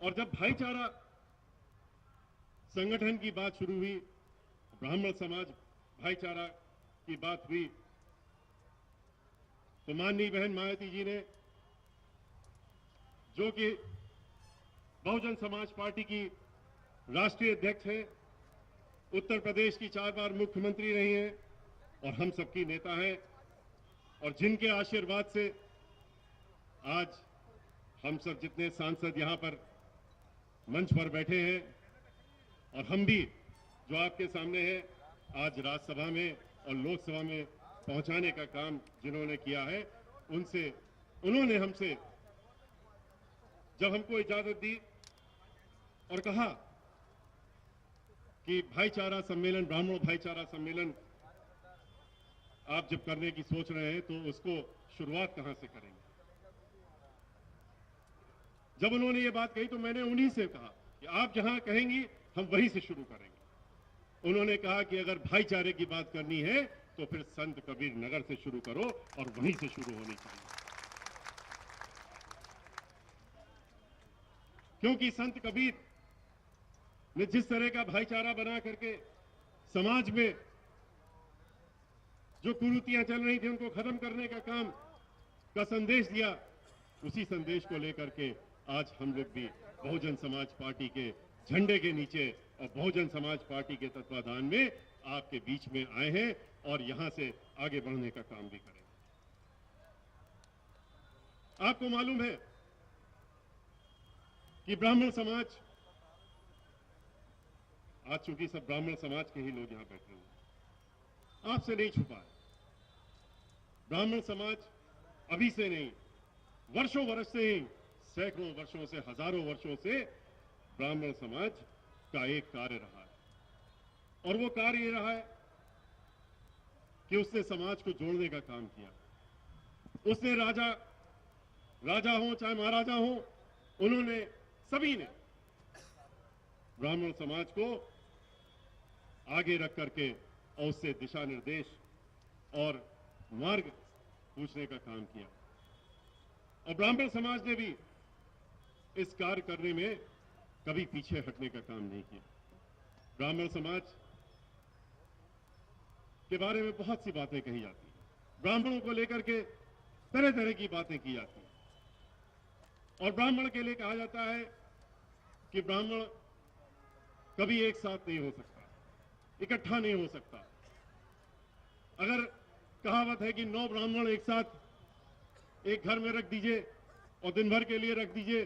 और जब भाईचारा संगठन की बात शुरू हुई, ब्राह्मण समाज भाईचारा की बात हुई, तो माननीय बहन मायावती जी ने, जो कि बहुजन समाज पार्टी की राष्ट्रीय अध्यक्ष हैं, उत्तर प्रदेश की 4 बार मुख्यमंत्री रही हैं और हम सबकी नेता हैं, और जिनके आशीर्वाद से आज हम सब जितने सांसद यहां पर मंच पर बैठे हैं और हम भी जो आपके सामने हैं, आज राज्यसभा में और लोकसभा में पहुंचाने का काम जिन्होंने किया है, उन्होंने हमसे जब हमको इजाजत दी और कहा कि भाईचारा सम्मेलन, ब्राह्मण भाईचारा सम्मेलन आप जब करने की सोच रहे हैं तो उसको शुरुआत कहां से करेंगे। जब उन्होंने ये बात कही तो मैंने उन्हीं से कहा कि आप जहां कहेंगी हम वहीं से शुरू करेंगे। उन्होंने कहा कि अगर भाईचारे की बात करनी है तो फिर संत कबीर नगर से शुरू करो, और वहीं से शुरू होनी चाहिए, क्योंकि संत कबीर ने जिस तरह का भाईचारा बना करके समाज में जो कुरीतियां चल रही थी उनको खत्म करने का काम का संदेश दिया, उसी संदेश को लेकर के आज हम लोग भी बहुजन समाज पार्टी के झंडे के नीचे और बहुजन समाज पार्टी के तत्वाधान में आपके बीच में आए हैं और यहां से आगे बढ़ने का काम भी करेंगे। आपको मालूम है कि ब्राह्मण समाज, आज चूंकि सब ब्राह्मण समाज के ही लोग यहां बैठे हुए, आपसे नहीं छुपा है, ब्राह्मण समाज अभी से नहीं, वर्षों वर्ष से ही, सैकड़ों वर्षों से, हजारों वर्षों से ब्राह्मण समाज का एक कार्य रहा है, और वो कार्य ये रहा है कि उसने समाज को जोड़ने का काम किया। उसने राजा हो चाहे महाराजा हो, उन्होंने, सभी ने ब्राह्मण समाज को आगे रख करके और उससे दिशा निर्देश और मार्ग पूछने का काम किया, और ब्राह्मण समाज ने भी इस कार्य करने में कभी पीछे हटने का काम नहीं किया। ब्राह्मण समाज के बारे में बहुत सी बातें कही जाती हैं, ब्राह्मणों को लेकर के तरह तरह की बातें की जाती हैं, और ब्राह्मण के लिए कहा जाता है कि ब्राह्मण कभी एक साथ नहीं हो सकता, इकट्ठा नहीं हो सकता। अगर कहावत है कि 9 ब्राह्मण एक साथ एक घर में रख दीजिए और दिन भर के लिए रख दीजिए